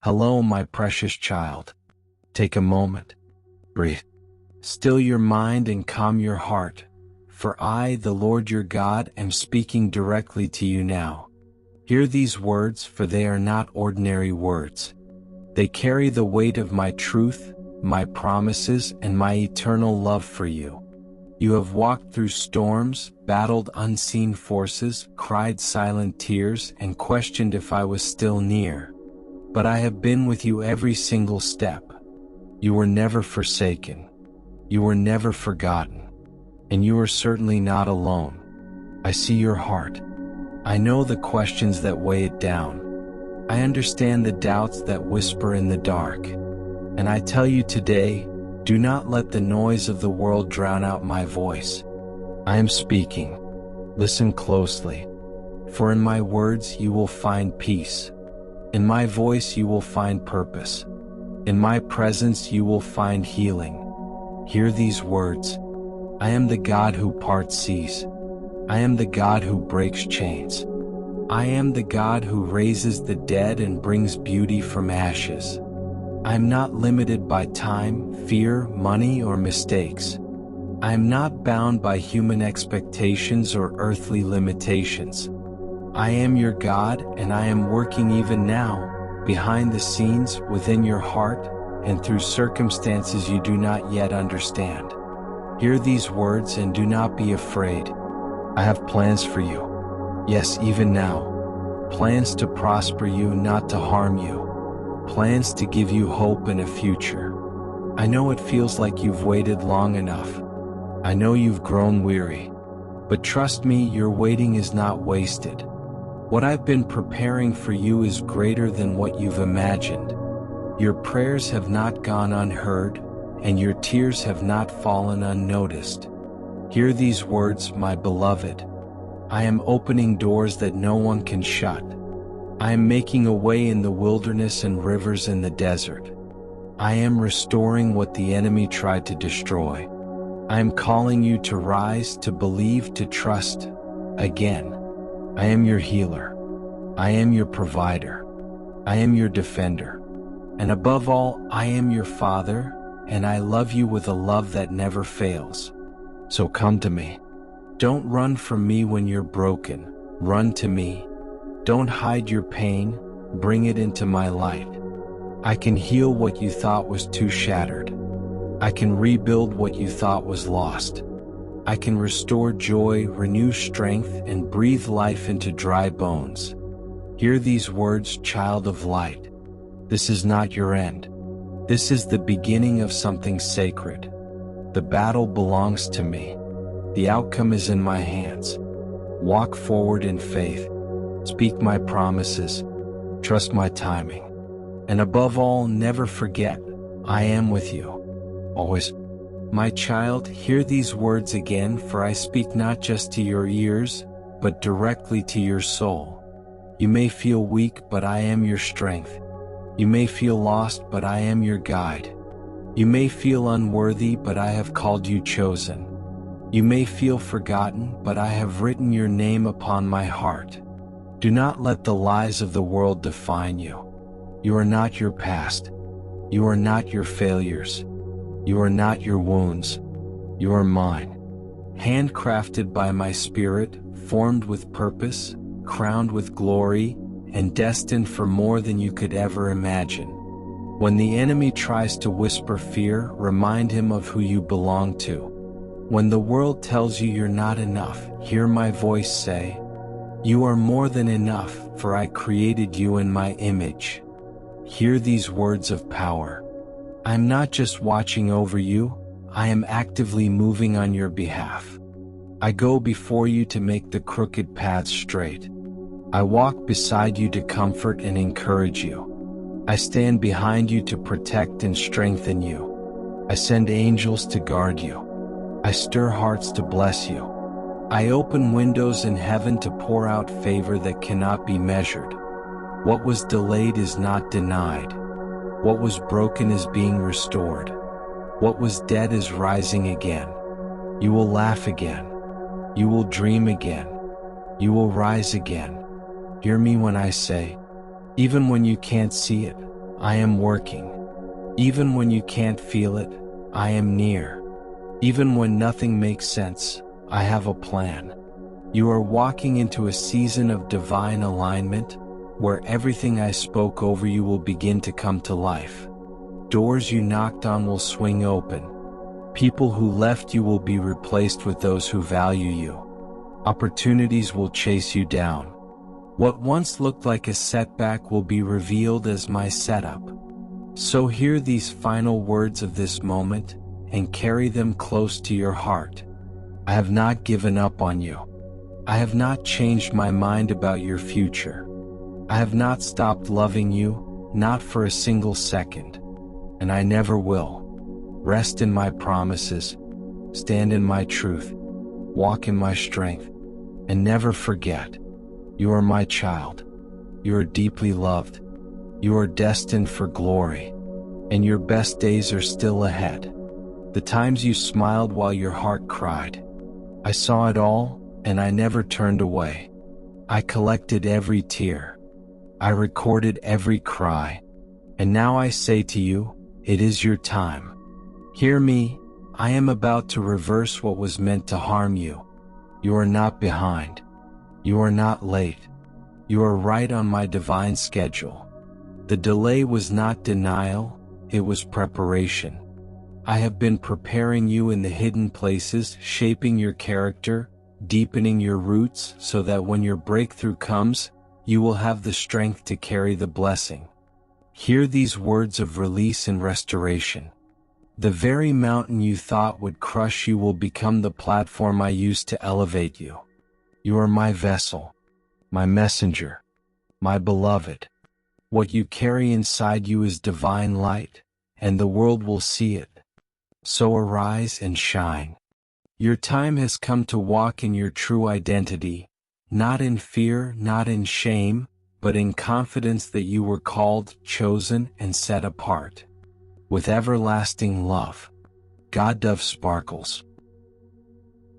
Hello, my precious child. Take a moment. Breathe. Still your mind and calm your heart, for I, the Lord your God, am speaking directly to you now. Hear these words, for they are not ordinary words. They carry the weight of my truth, my promises, and my eternal love for you. You have walked through storms, battled unseen forces, cried silent tears, and questioned if I was still near. But I have been with you every single step. You were never forsaken. You were never forgotten. And you are certainly not alone. I see your heart. I know the questions that weigh it down. I understand the doubts that whisper in the dark. And I tell you today, do not let the noise of the world drown out my voice. I am speaking. Listen closely. For in my words you will find peace. In my voice you will find purpose. In my presence you will find healing. Hear these words. I am the God who parts seas. I am the God who breaks chains. I am the God who raises the dead and brings beauty from ashes. I am not limited by time, fear, money, or mistakes. I am not bound by human expectations or earthly limitations. I am your God, and I am working even now, behind the scenes, within your heart, and through circumstances you do not yet understand. Hear these words and do not be afraid. I have plans for you. Yes, even now. Plans to prosper you, not to harm you. Plans to give you hope and a future. I know it feels like you've waited long enough. I know you've grown weary. But trust me, your waiting is not wasted. What I've been preparing for you is greater than what you've imagined. Your prayers have not gone unheard, and your tears have not fallen unnoticed. Hear these words, my beloved. I am opening doors that no one can shut. I am making a way in the wilderness and rivers in the desert. I am restoring what the enemy tried to destroy. I am calling you to rise, to believe, to trust again. I am your healer. I am your provider. I am your defender. And above all, I am your Father, and I love you with a love that never fails. So come to me. Don't run from me when you're broken. Run to me. Don't hide your pain. Bring it into my light. I can heal what you thought was too shattered. I can rebuild what you thought was lost. I can restore joy, renew strength, and breathe life into dry bones. Hear these words, child of light. This is not your end. This is the beginning of something sacred. The battle belongs to me. The outcome is in my hands. Walk forward in faith. Speak my promises. Trust my timing. And above all, never forget, I am with you. Always. My child, hear these words again, for I speak not just to your ears, but directly to your soul. You may feel weak, but I am your strength. You may feel lost, but I am your guide. You may feel unworthy, but I have called you chosen. You may feel forgotten, but I have written your name upon my heart. Do not let the lies of the world define you. You are not your past. You are not your failures. You are not your wounds. You are mine. Handcrafted by my Spirit, formed with purpose, crowned with glory, and destined for more than you could ever imagine. When the enemy tries to whisper fear, remind him of who you belong to. When the world tells you you're not enough, hear my voice say, you are more than enough, for I created you in my image. Hear these words of power. I am not just watching over you, I am actively moving on your behalf. I go before you to make the crooked paths straight. I walk beside you to comfort and encourage you. I stand behind you to protect and strengthen you. I send angels to guard you. I stir hearts to bless you. I open windows in heaven to pour out favor that cannot be measured. What was delayed is not denied. What was broken is being restored. What was dead is rising again. You will laugh again. You will dream again. You will rise again. Hear me when I say, even when you can't see it, I am working. Even when you can't feel it, I am near. Even when nothing makes sense, I have a plan. You are walking into a season of divine alignment, where everything I spoke over you will begin to come to life. Doors you knocked on will swing open. People who left you will be replaced with those who value you. Opportunities will chase you down. What once looked like a setback will be revealed as my setup. So hear these final words of this moment and carry them close to your heart. I have not given up on you. I have not changed my mind about your future. I have not stopped loving you, not for a single second. And I never will. Rest in my promises, stand in my truth, walk in my strength, and never forget, you are my child. You are deeply loved. You are destined for glory, and your best days are still ahead. The times you smiled while your heart cried, I saw it all, and I never turned away. I collected every tear. I recorded every cry. And now I say to you, it is your time. Hear me, I am about to reverse what was meant to harm you. You are not behind. You are not late. You are right on my divine schedule. The delay was not denial, it was preparation. I have been preparing you in the hidden places, shaping your character, deepening your roots so that when your breakthrough comes, you will have the strength to carry the blessing. Hear these words of release and restoration. The very mountain you thought would crush you will become the platform I use to elevate you. You are my vessel, my messenger, my beloved. What you carry inside you is divine light, and the world will see it. So arise and shine. Your time has come to walk in your true identity, not in fear, not in shame, but in confidence that you were called, chosen, and set apart. With everlasting love, God Dove Sparkles.